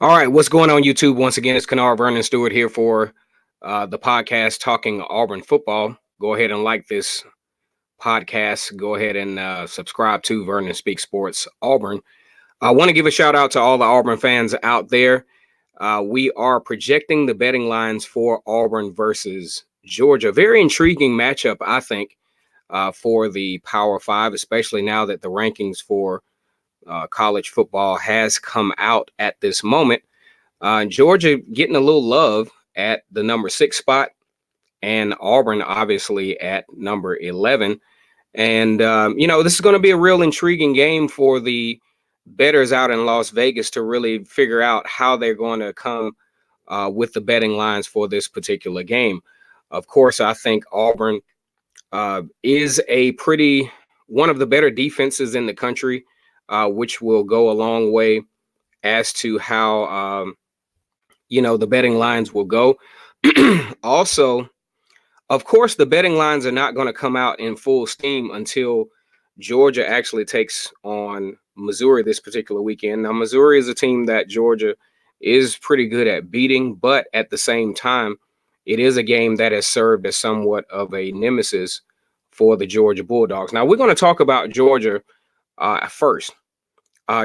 All right, what's going on, YouTube? Once again, it's Kennard Vernon Stewart here for the podcast Talking Auburn Football. Go ahead and like this podcast. Go ahead and subscribe to Vernon Speak Sports Auburn. I want to give a shout out to all the Auburn fans out there. We are projecting the betting lines for Auburn versus Georgia. Very intriguing matchup, I think, for the Power Five, especially now that the rankings for college football has come out at this moment. Georgia getting a little love at the number 6 spot, and Auburn obviously at number 11. And, this is going to be a real intriguing game for the bettors out in Las Vegas to really figure out how they're going to come with the betting lines for this particular game. Of course, I think Auburn is one of the better defenses in the country, which will go a long way as to how, the betting lines will go. Also, of course, the betting lines are not going to come out in full steam until Georgia actually takes on Missouri this particular weekend. Now, Missouri is a team that Georgia is pretty good at beating, but at the same time, it is a game that has served as somewhat of a nemesis for the Georgia Bulldogs. Now, we're going to talk about Georgia first.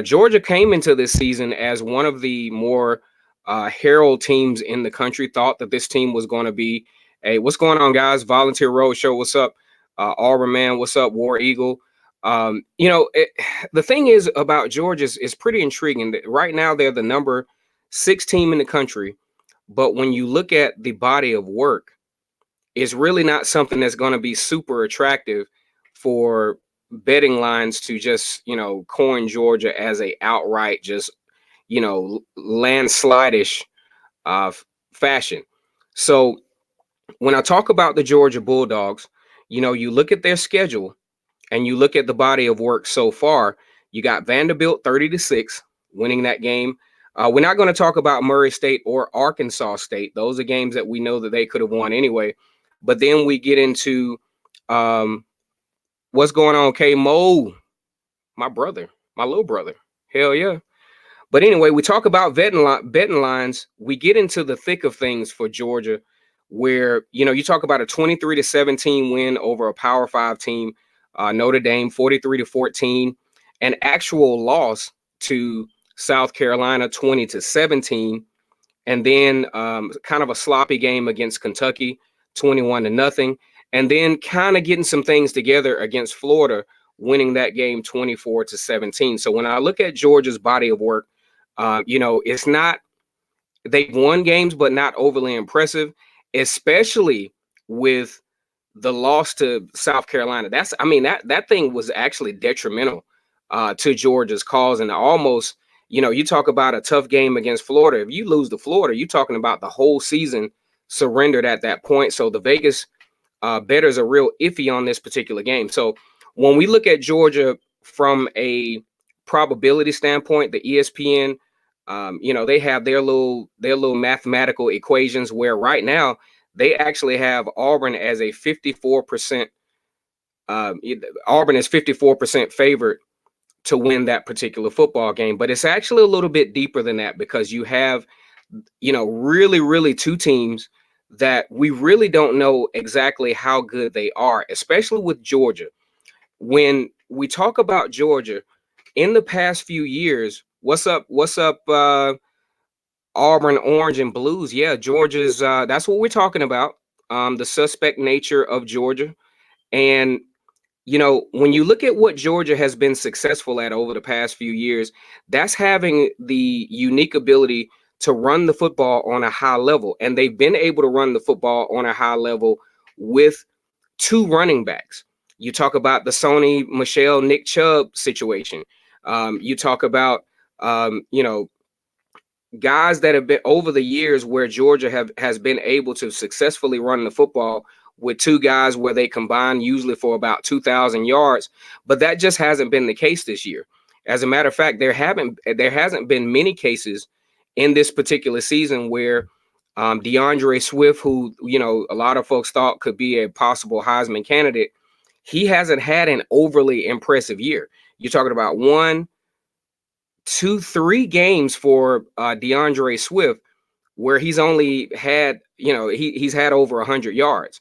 Georgia came into this season as one of the more herald teams in the country. Thought that this team was going to be what's going on, guys? Volunteer Road Show, what's up? Auburn Man, what's up? War Eagle. The thing is about Georgia is pretty intriguing. Right now, they're the number 6 team in the country, but when you look at the body of work, it's really not something that's going to be super attractive for betting lines to just, coin Georgia as a outright just, landslide-ish fashion. So when I talk about the Georgia Bulldogs, you look at their schedule and you look at the body of work so far. You got Vanderbilt 30-6 winning that game. We're not going to talk about Murray State or Arkansas State. Those are games that we know that they could have won anyway. But then we get into what's going on, K-Mo, my brother, my little brother. Hell yeah. But anyway, we talk about betting lines. We get into the thick of things for Georgia, where, you talk about a 23-17 win over a Power 5 team, Notre Dame 43-14, an actual loss to South Carolina 20-17, and then kind of a sloppy game against Kentucky 21-0, and then kind of getting some things together against Florida, winning that game 24-17. So when I look at Georgia's body of work, it's not, they've won games, but not overly impressive, especially with the loss to South Carolina. That thing was actually detrimental to Georgia's cause. And almost, you talk about a tough game against Florida. If you lose to Florida, you're talking about the whole season surrendered at that point. So the Vegas bettors are real iffy on this particular game. So when we look at Georgia from a probability standpoint, the ESPN, they have their little mathematical equations where right now they actually have Auburn as a 54%. Auburn is 54% favored to win that particular football game, but it's actually a little bit deeper than that because you have, really, really two teams that we really don't know exactly how good they are, especially with Georgia. When we talk about Georgia in the past few years, what's up, Auburn, Orange, and Blues? Yeah, Georgia's, that's what we're talking about, the suspect nature of Georgia. And, when you look at what Georgia has been successful at over the past few years, that's having the unique ability to run the football on a high level. And they've been able to run the football on a high level with 2 running backs. You talk about the Sony Michel, Nick Chubb situation. You talk about, guys that have been over the years where Georgia has been able to successfully run the football with 2 guys where they combine usually for about 2,000 yards. But that just hasn't been the case this year. As a matter of fact, there hasn't been many cases in this particular season where DeAndre Swift, who, a lot of folks thought could be a possible Heisman candidate, he hasn't had an overly impressive year. You're talking about 1, 2-3 games for DeAndre Swift where he's only had, he's had over 100 yards.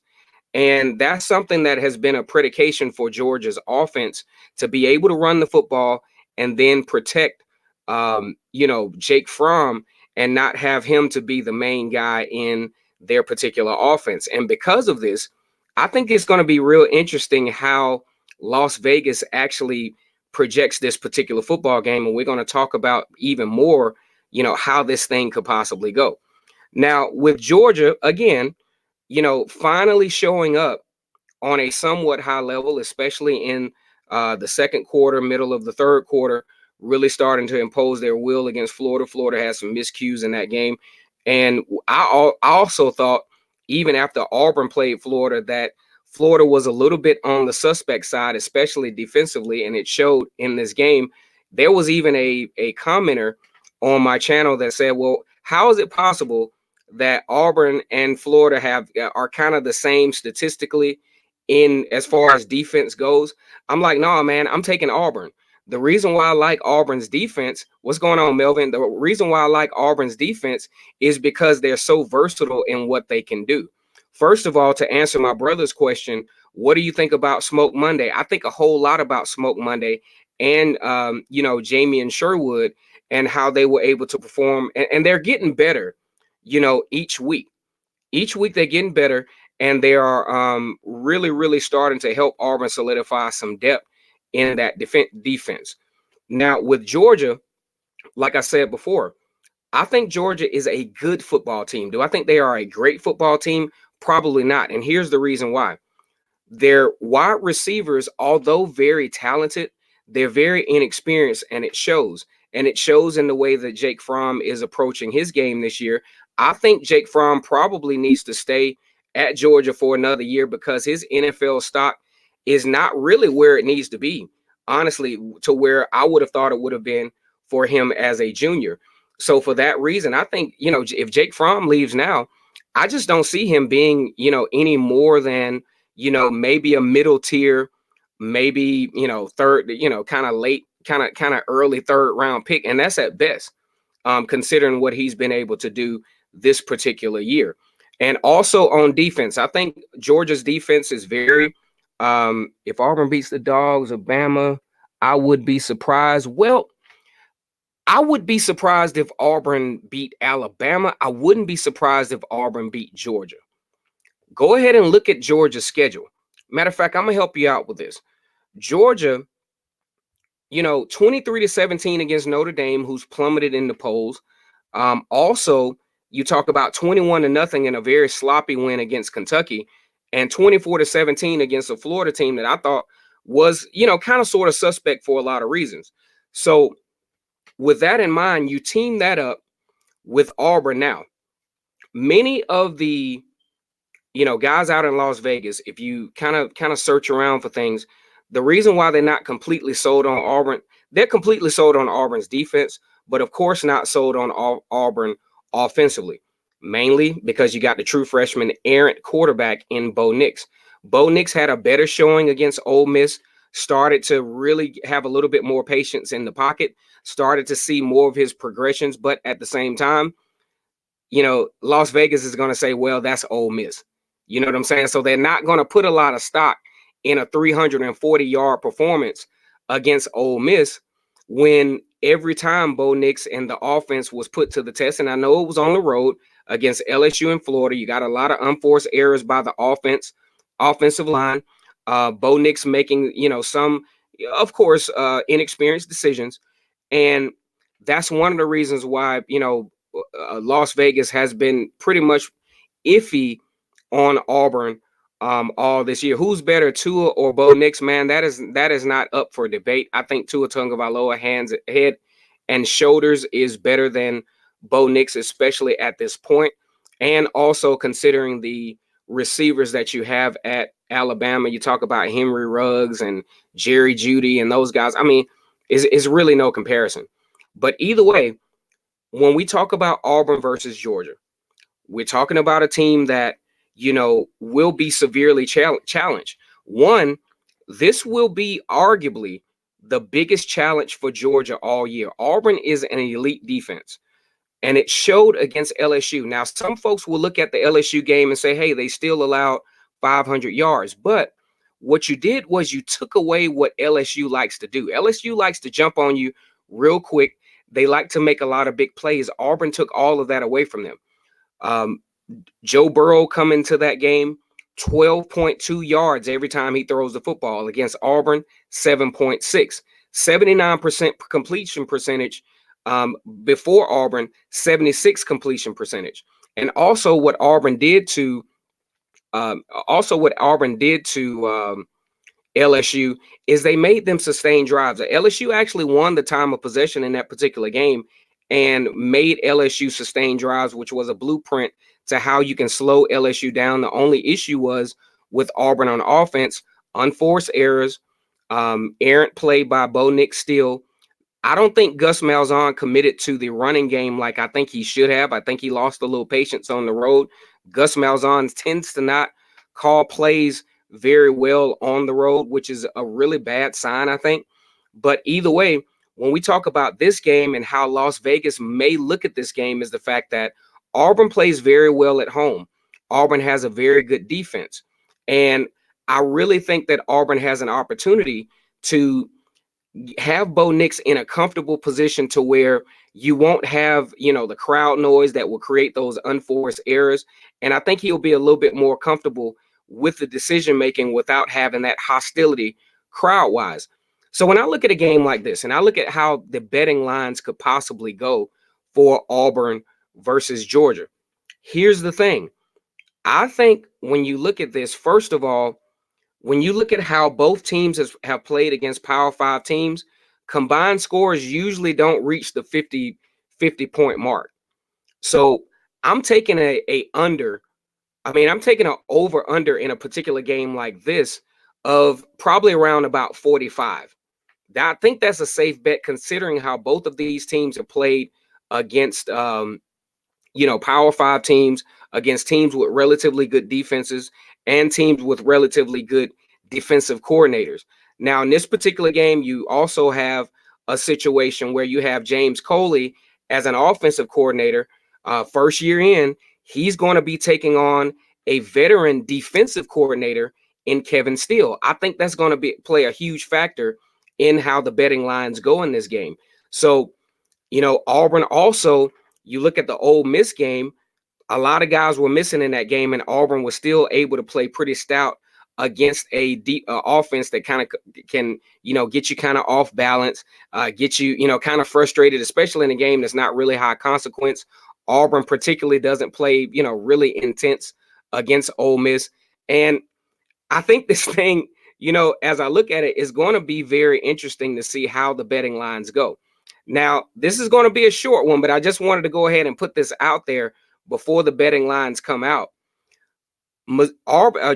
And that's something that has been a predication for Georgia's offense to be able to run the football and then protect, Jake Fromm and not have him to be the main guy in their particular offense. And because of this, I think it's going to be real interesting how Las Vegas actually projects this particular football game. And we're going to talk about even more, how this thing could possibly go. Now, with Georgia, again, finally showing up on a somewhat high level, especially in the second quarter, middle of the third quarter, really starting to impose their will against Florida. Florida had some miscues in that game. And I also thought, even after Auburn played Florida, that Florida was a little bit on the suspect side, especially defensively, and it showed in this game. There was even a commenter on my channel that said, well, how is it possible that Auburn and Florida are kind of the same statistically in as far as defense goes? I'm like, no, man, I'm taking Auburn. The reason why I like Auburn's defense, what's going on, Melvin? The reason why I like Auburn's defense is because they're so versatile in what they can do. First of all, to answer my brother's question, what do you think about Smoke Monday? I think a whole lot about Smoke Monday and, Jamie and Sherwood and how they were able to perform. And they're getting better, each week. Each week they're getting better, and they are really, really starting to help Auburn solidify some depth in that defense. Now, with Georgia, like I said before, I think Georgia is a good football team. Do I think they are a great football team? Probably not. And here's the reason why. Their wide receivers, although very talented, they're very inexperienced, and it shows. And it shows in the way that Jake Fromm is approaching his game this year. I think Jake Fromm probably needs to stay at Georgia for another year because his NFL stock is not really where it needs to be, honestly, to where I would have thought it would have been for him as a junior. So for that reason, I think, if Jake Fromm leaves now, I just don't see him being, any more than, maybe a middle tier, maybe, third, kind of late, kind of early third round pick. And that's at best, considering what he's been able to do this particular year. And also on defense, I think Georgia's defense is very, if Auburn beats the Dogs of Bama, I would be surprised. Well, I would be surprised if Auburn beat Alabama. I wouldn't be surprised if Auburn beat Georgia. Go ahead and look at Georgia's schedule. Matter of fact, I'm going to help you out with this. Georgia, 23-17 against Notre Dame, who's plummeted in the polls. Also, you talk about 21-0 in a very sloppy win against Kentucky, and 24-17 against a Florida team that I thought was, kind of sort of suspect for a lot of reasons. So with that in mind, you team that up with Auburn now. Many of the, guys out in Las Vegas, if you kind of search around for things, the reason why they're not completely sold on Auburn, they're completely sold on Auburn's defense, but of course not sold on Auburn offensively, mainly because you got the true freshman errant quarterback in Bo Nix. Bo Nix had a better showing against Ole Miss, started to really have a little bit more patience in the pocket, started to see more of his progressions, but at the same time, Las Vegas is going to say, well, that's Ole Miss. You know what I'm saying? So they're not going to put a lot of stock in a 340-yard performance against Ole Miss when every time Bo Nix and the offense was put to the test, and I know it was on the road against LSU and Florida, you got a lot of unforced errors by the offensive line. Bo Nix making, some, of course, inexperienced decisions. And that's one of the reasons why, Las Vegas has been pretty much iffy on Auburn all this year. Who's better, Tua or Bo Nix? Man, that is not up for debate. I think Tua Tagovailoa head and shoulders is better than Bo Nix, especially at this point. And also considering the receivers that you have at Alabama, you talk about Henry Ruggs and Jerry Jeudy and those guys. I mean, is really no comparison. But either way, when we talk about Auburn versus Georgia, we're talking about a team that, will be severely challenged. One, this will be arguably the biggest challenge for Georgia all year. Auburn is an elite defense, and it showed against LSU. Now, some folks will look at the LSU game and say, hey, they still allowed 500 yards. But what you did was you took away what LSU likes to do. LSU likes to jump on you real quick. They like to make a lot of big plays. Auburn took all of that away from them. Joe Burrow come into that game, 12.2 yards every time he throws the football. Against Auburn, 7.6. 79% completion percentage. Before Auburn, 76 completion percentage. And also what Auburn did to LSU is they made them sustain drives. LSU actually won the time of possession in that particular game and made LSU sustain drives, which was a blueprint to how you can slow LSU down. The only issue was with Auburn on offense, unforced errors, errant play by Bo Nick Steele. I don't think Gus Malzahn committed to the running game like I think he should have. I think he lost a little patience on the road. Gus Malzahn tends to not call plays very well on the road, which is a really bad sign, I think. But either way, when we talk about this game and how Las Vegas may look at this game, is the fact that Auburn plays very well at home. Auburn has a very good defense. And I really think that Auburn has an opportunity to have Bo Nix in a comfortable position to where you won't have, the crowd noise that will create those unforced errors. And I think he'll be a little bit more comfortable with the decision making without having that hostility crowd wise. So when I look at a game like this and I look at how the betting lines could possibly go for Auburn versus Georgia, here's the thing. I think when you look at this, first of all, when you look at how both teams have played against Power 5 teams, combined scores usually don't reach the 50 point mark. So I'm taking I'm taking an over under in a particular game like this of probably around about 45. I think that's a safe bet considering how both of these teams have played against Power 5 teams, against teams with relatively good defenses and teams with relatively good defensive coordinators. Now, in this particular game, you also have a situation where you have James Coley as an offensive coordinator. First year in, he's going to be taking on a veteran defensive coordinator in Kevin Steele. I think that's going to play a huge factor in how the betting lines go in this game. So, Auburn also, you look at the Ole Miss game, a lot of guys were missing in that game, and Auburn was still able to play pretty stout against a offense that kind of can, get you kind of off balance, get you, kind of frustrated, especially in a game that's not really high consequence. Auburn particularly doesn't play, really intense against Ole Miss. And I think this thing, as I look at it, is going to be very interesting to see how the betting lines go. Now, this is going to be a short one, but I just wanted to go ahead and put this out there before the betting lines come out.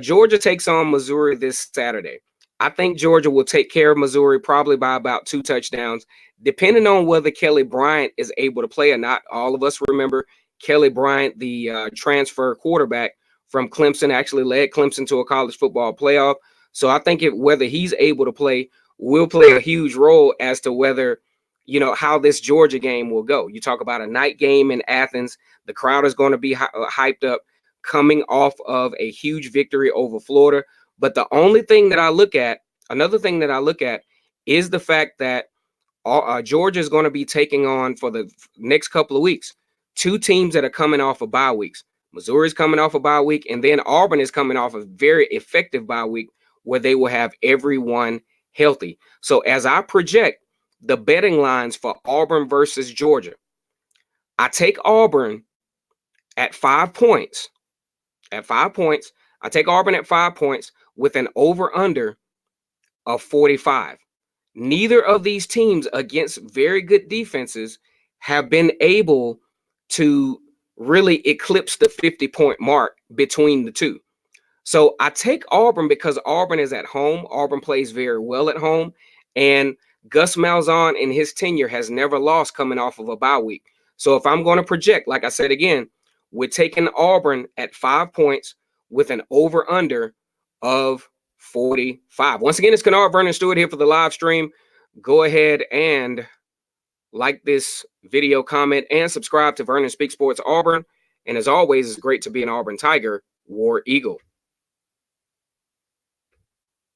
Georgia takes on Missouri this Saturday. I think Georgia will take care of Missouri probably by about 2 touchdowns, depending on whether Kelly Bryant is able to play or not. All of us remember Kelly Bryant, the transfer quarterback from Clemson, actually led Clemson to a college football playoff. So I think whether he's able to play will play a huge role as to whether, how this Georgia game will go. You talk about a night game in Athens. The crowd is going to be hyped up, coming off of a huge victory over Florida. But the only thing that I look at, another thing that I look at, is the fact that Georgia is going to be taking on, for the next couple of weeks, 2 teams that are coming off of bye weeks. Missouri's coming off a bye week, and then Auburn is coming off a very effective bye week where they will have everyone healthy. So as I project the betting lines for Auburn versus Georgia, I take Auburn at 5 points. At 5 points, I take Auburn at 5 points with an over-under of 45. Neither of these teams against very good defenses have been able to really eclipse the 50-point mark between the two. So I take Auburn because Auburn is at home. Auburn plays very well at home. And Gus Malzahn in his tenure has never lost coming off of a bye week. So if I'm going to project, like I said again, we're taking Auburn at 5 points with an over-under of 45. Once again, it's Kennard Vernon Stewart here for the live stream. go ahead and like this video, comment, and subscribe to Vernon Speak Sports Auburn. And as always, it's great to be an Auburn Tiger, War Eagle.